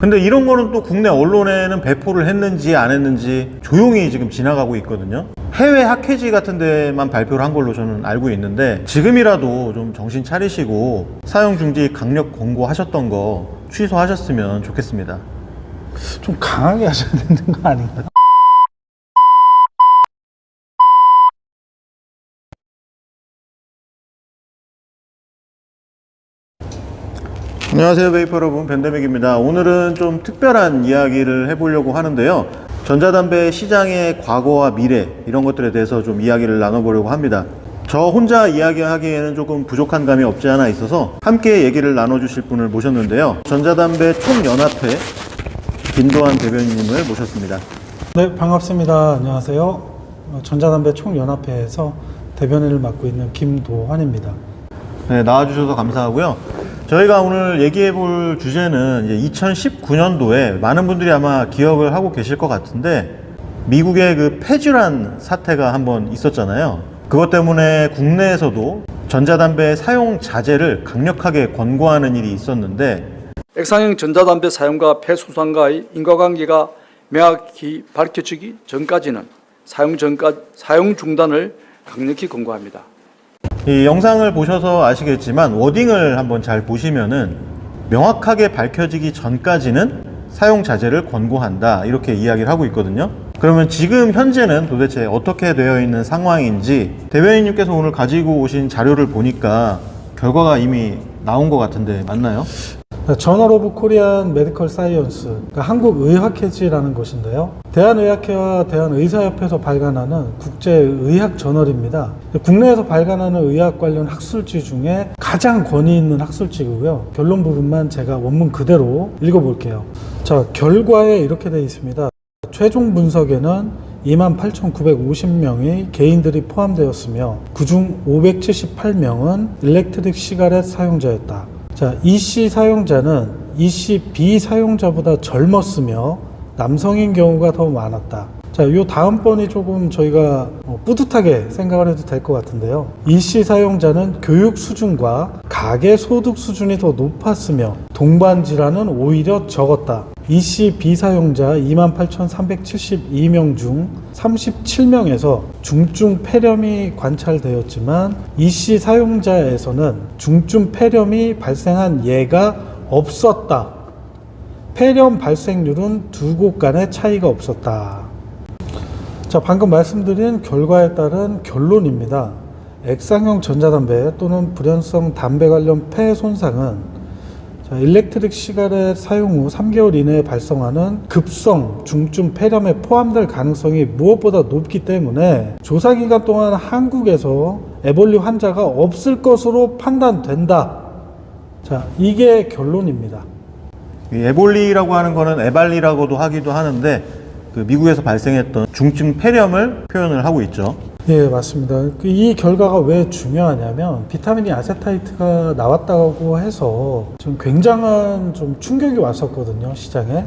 근데 이런 거는 또 국내 언론에는 배포를 했는지 안 했는지 조용히 지금 지나가고 있거든요. 해외 학회지 같은 데만 발표를 한 걸로 저는 알고 있는데, 지금이라도 좀 정신 차리시고 사용 중지 강력 권고하셨던 거 취소하셨으면 좋겠습니다. 좀 강하게 하셔야 되는 거 아닌가요? 안녕하세요, 베이퍼 여러분, 밴드맥입니다. 오늘은 좀 특별한 이야기를 해보려고 하는데요. 전자담배 시장의 과거와 미래, 이런 것들에 대해서 좀 이야기를 나눠보려고 합니다. 저 혼자 이야기하기에는 조금 부족한 감이 없지 않아 있어서 함께 얘기를 나눠주실 분을 모셨는데요. 전자담배 총연합회 김도환 대변인님을 모셨습니다. 네, 반갑습니다. 안녕하세요. 전자담배 총연합회에서 대변인을 맡고 있는 김도환입니다. 네, 나와주셔서 감사하고요. 저희가 오늘 얘기해 볼 주제는 이제 2019년도에 많은 분들이 아마 기억을 하고 계실 것 같은데, 미국의 그 폐질환 사태가 한번 있었잖아요. 그것 때문에 국내에서도 전자담배 사용 자제를 강력하게 권고하는 일이 있었는데, 액상형 전자담배 사용과 폐소상과의 인과관계가 명확히 밝혀지기 전까지는 사용 중단을 강력히 권고합니다. 이 영상을 보셔서 아시겠지만 워딩을 한번 잘 보시면은 명확하게 밝혀지기 전까지는 사용 자제를 권고한다, 이렇게 이야기를 하고 있거든요. 그러면 지금 현재는 도대체 어떻게 되어 있는 상황인지, 대변인님께서 오늘 가지고 오신 자료를 보니까 결과가 이미 나온 것 같은데 맞나요? 저널 오브 코리안 메디컬 사이언스, 그러니까 한국의학회지라는 것인데요. 대한의학회와 대한의사협회에서 발간하는 국제의학 저널입니다. 국내에서 발간하는 의학 관련 학술지 중에 가장 권위 있는 학술지고요. 결론 부분만 제가 원문 그대로 읽어볼게요. 자, 결과에 이렇게 되어 있습니다. 최종 분석에는 28,950명의 개인들이 포함되었으며 그중 578명은 일렉트릭 시가렛 사용자였다. 자, EC 사용자는 EC 비사용자보다 젊었으며 남성인 경우가 더 많았다. 자, 요 다음번이 조금 저희가 뿌듯하게 생각을 해도 될 것 같은데요. EC 사용자는 교육 수준과 가계 소득 수준이 더 높았으며 동반 질환은 오히려 적었다. EC 비사용자 28,372명 중 37명에서 중증 폐렴이 관찰되었지만 EC 사용자에서는 중증 폐렴이 발생한 예가 없었다. 폐렴 발생률은 두 곳 간의 차이가 없었다. 자, 방금 말씀드린 결과에 따른 결론입니다. 액상형 전자담배 또는 불연성 담배 관련 폐 손상은 일렉트릭 시가렛 사용 후 3개월 이내에 발생하는 급성 중증 폐렴에 포함될 가능성이 무엇보다 높기 때문에 조사 기간 동안 한국에서 에볼리 환자가 없을 것으로 판단된다. 자, 이게 결론입니다. 에볼리라고 하는 거는 에발리라고도 하기도 하는데, 그 미국에서 발생했던 중증 폐렴을 표현을 하고 있죠. 예, 맞습니다. 이 결과가 왜 중요하냐면 비타민 E 아세타이트가 나왔다고 해서 좀 굉장한 좀 충격이 왔었거든요, 시장에.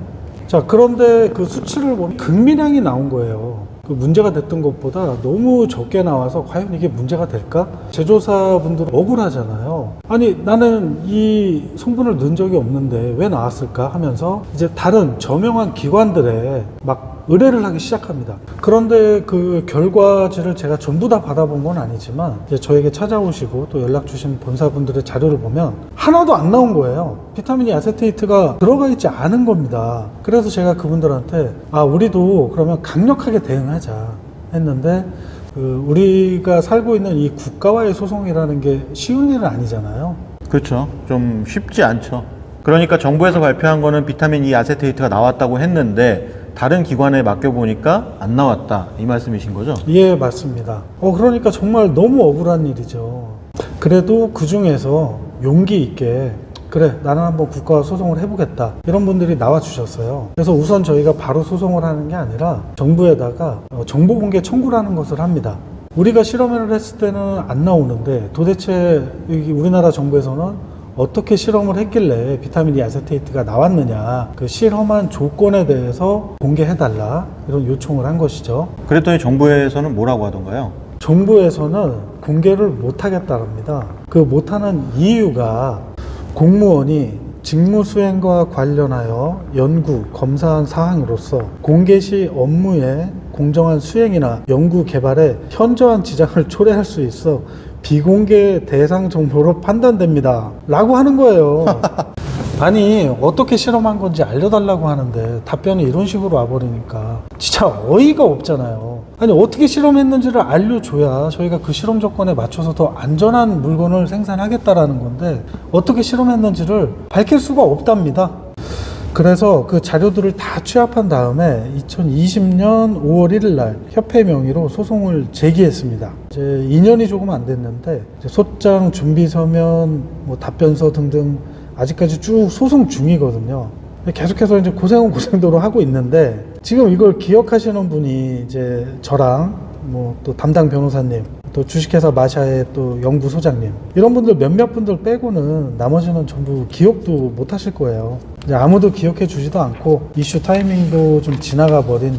자, 그런데 그 수치를 보면 극미량이 나온 거예요. 그 문제가 됐던 것보다 너무 적게 나와서 과연 이게 문제가 될까? 제조사분들은 억울하잖아요. 아니, 나는 이 성분을 넣은 적이 없는데 왜 나왔을까 하면서 이제 다른 저명한 기관들에 막 의뢰를 하기 시작합니다. 그런데 그 결과지를 제가 전부 다 받아본 건 아니지만 이제 저에게 찾아오시고 또 연락 주신 본사분들의 자료를 보면 하나도 안 나온 거예요. 비타민 E 아세테이트가 들어가 있지 않은 겁니다. 그래서 제가 그분들한테 우리도 그러면 강력하게 대응하자 했는데, 우리가 살고 있는 이 국가와의 소송이라는 게 쉬운 일은 아니잖아요. 그렇죠. 좀 쉽지 않죠. 그러니까 정부에서 발표한 거는 비타민 E 아세테이트가 나왔다고 했는데 다른 기관에 맡겨보니까 안 나왔다, 이 말씀이신 거죠? 예, 맞습니다. 그러니까 정말 너무 억울한 일이죠. 그래도 그 중에서 용기 있게 그래, 나는 한번 국가와 소송을 해보겠다, 이런 분들이 나와주셨어요. 그래서 우선 저희가 바로 소송을 하는 게 아니라 정부에다가 정보 공개 청구라는 것을 합니다. 우리가 실험을 했을 때는 안 나오는데 도대체 우리나라 정부에서는 어떻게 실험을 했길래 비타민 E 아세테이트가 나왔느냐, 그 실험한 조건에 대해서 공개해달라, 이런 요청을 한 것이죠. 그랬더니 정부에서는 뭐라고 하던가요? 정부에서는 공개를 못하겠다랍니다. 그 못하는 이유가 공무원이 직무 수행과 관련하여 연구, 검사한 사항으로서 공개 시 업무의 공정한 수행이나 연구 개발에 현저한 지장을 초래할 수 있어 비공개 대상 정보로 판단됩니다. 라고 하는 거예요. 아니, 어떻게 실험한 건지 알려달라고 하는데 답변이 이런 식으로 와버리니까 진짜 어이가 없잖아요. 아니, 어떻게 실험했는지를 알려줘야 저희가 그 실험 조건에 맞춰서 더 안전한 물건을 생산하겠다라는 건데 어떻게 실험했는지를 밝힐 수가 없답니다. 그래서 그 자료들을 다 취합한 다음에 2020년 5월 1일 날 협회 명의로 소송을 제기했습니다. 이제 2년이 조금 안 됐는데 이제 소장, 준비 서면, 뭐 답변서 등등 아직까지 쭉 소송 중이거든요. 계속해서 이제 고생은 고생도로 하고 있는데 지금 이걸 기억하시는 분이 이제 저랑 뭐 또 담당 변호사님, 또 주식회사 마샤의 또 연구소장님, 이런 분들 몇몇 분들 빼고는 나머지는 전부 기억도 못 하실 거예요. 이제 아무도 기억해 주지도 않고 이슈 타이밍도 좀 지나가 버린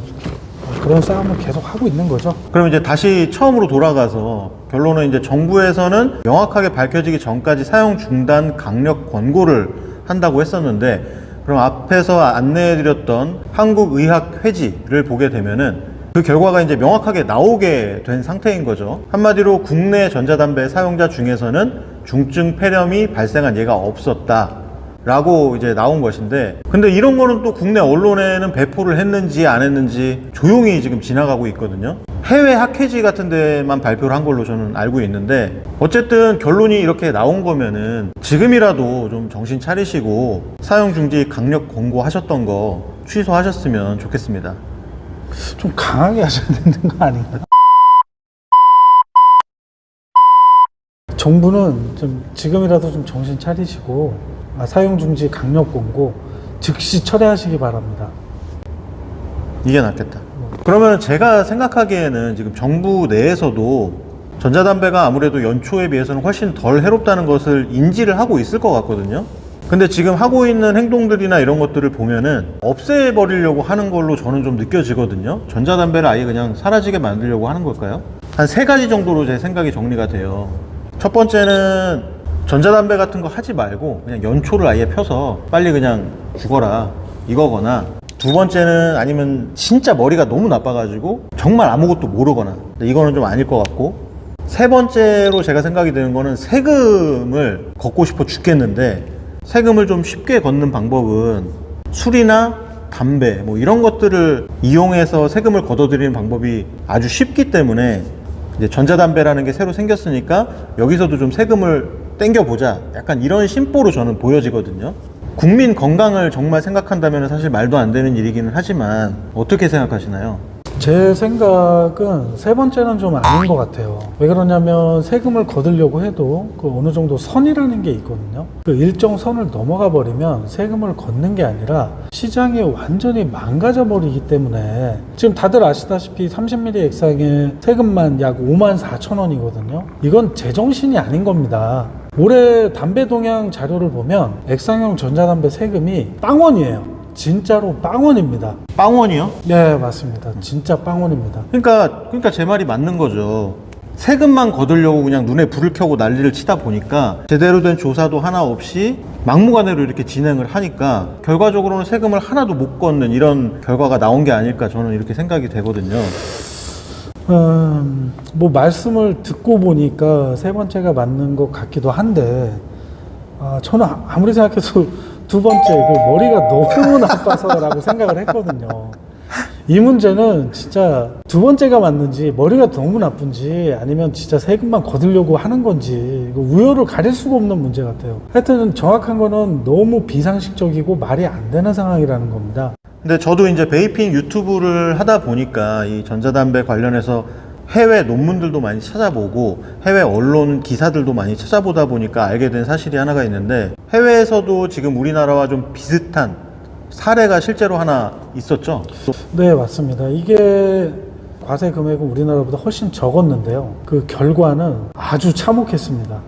그런 싸움을 계속 하고 있는 거죠. 그럼 이제 다시 처음으로 돌아가서 결론은 이제 정부에서는 명확하게 밝혀지기 전까지 사용 중단 강력 권고를 한다고 했었는데, 그럼 앞에서 안내해드렸던 한국의학회지를 보게 되면은 그 결과가 이제 명확하게 나오게 된 상태인 거죠. 한마디로 국내 전자담배 사용자 중에서는 중증 폐렴이 발생한 예가 없었다 라고 이제 나온 것인데, 근데 이런 거는 또 국내 언론에는 배포를 했는지 안 했는지 조용히 지금 지나가고 있거든요. 해외 학회지 같은 데만 발표를 한 걸로 저는 알고 있는데, 어쨌든 결론이 이렇게 나온 거면은 지금이라도 좀 정신 차리시고 사용 중지 강력 권고하셨던 거 취소하셨으면 좋겠습니다. 좀 강하게 하셔야 되는 거 아닌가요? 정부는 좀 지금이라도 좀 정신 차리시고 사용 중지 강력 권고 즉시 철회하시기 바랍니다. 이게 낫겠다. 그러면 제가 생각하기에는 지금 정부 내에서도 전자담배가 아무래도 연초에 비해서는 훨씬 덜 해롭다는 것을 인지를 하고 있을 것 같거든요. 근데 지금 하고 있는 행동들이나 이런 것들을 보면은 없애버리려고 하는 걸로 저는 좀 느껴지거든요. 전자담배를 아예 그냥 사라지게 만들려고 하는 걸까요? 한 3가지 정도로 제 생각이 정리가 돼요. 첫 번째는 전자담배 같은 거 하지 말고 그냥 연초를 아예 펴서 빨리 그냥 죽어라 이거거나, 두 번째는 아니면 진짜 머리가 너무 나빠가지고 정말 아무것도 모르거나, 근데 이거는 좀 아닐 것 같고, 세 번째로 제가 생각이 드는 거는 세금을 걷고 싶어 죽겠는데, 세금을 좀 쉽게 걷는 방법은 술이나 담배 뭐 이런 것들을 이용해서 세금을 걷어들이는 방법이 아주 쉽기 때문에 이제 전자담배라는 게 새로 생겼으니까 여기서도 좀 세금을 땡겨보자, 약간 이런 심보로 저는 보여지거든요. 국민 건강을 정말 생각한다면 사실 말도 안 되는 일이기는 하지만 어떻게 생각하시나요? 제 생각은 세 번째는 좀 아닌 것 같아요. 왜 그러냐면 세금을 거두려고 해도 그 어느 정도 선이라는 게 있거든요. 그 일정 선을 넘어가 버리면 세금을 걷는 게 아니라 시장이 완전히 망가져 버리기 때문에, 지금 다들 아시다시피 30ml 액상에 세금만 약 54,000원이거든요. 이건 제정신이 아닌 겁니다. 올해 담배 동향 자료를 보면 액상형 전자담배 세금이 빵원이에요. 진짜로 빵원입니다. 빵원이요? 네, 맞습니다. 진짜 빵원입니다. 그러니까 제 말이 맞는 거죠. 세금만 거두려고 그냥 눈에 불을 켜고 난리를 치다 보니까 제대로 된 조사도 하나 없이 막무가내로 이렇게 진행을 하니까 결과적으로는 세금을 하나도 못 걷는 이런 결과가 나온 게 아닐까, 저는 이렇게 생각이 되거든요. 뭐 말씀을 듣고 보니까 세 번째가 맞는 것 같기도 한데, 저는 아무리 생각해도 두 번째, 그 머리가 너무 나빠서라고 생각을 했거든요. 이 문제는 진짜 두 번째가 맞는지, 머리가 너무 나쁜지, 아니면 진짜 세금만 거두려고 하는 건지, 이거 우열을 가릴 수가 없는 문제 같아요. 하여튼 정확한 거는 너무 비상식적이고 말이 안 되는 상황이라는 겁니다. 근데 저도 이제 베이핑 유튜브를 하다 보니까 이 전자담배 관련해서 해외 논문들도 많이 찾아보고 해외 언론 기사들도 많이 찾아보다 보니까 알게 된 사실이 하나가 있는데, 해외에서도 지금 우리나라와 좀 비슷한 사례가 실제로 하나 있었죠? 네, 맞습니다. 이게 과세 금액은 우리나라보다 훨씬 적었는데요. 그 결과는 아주 참혹했습니다.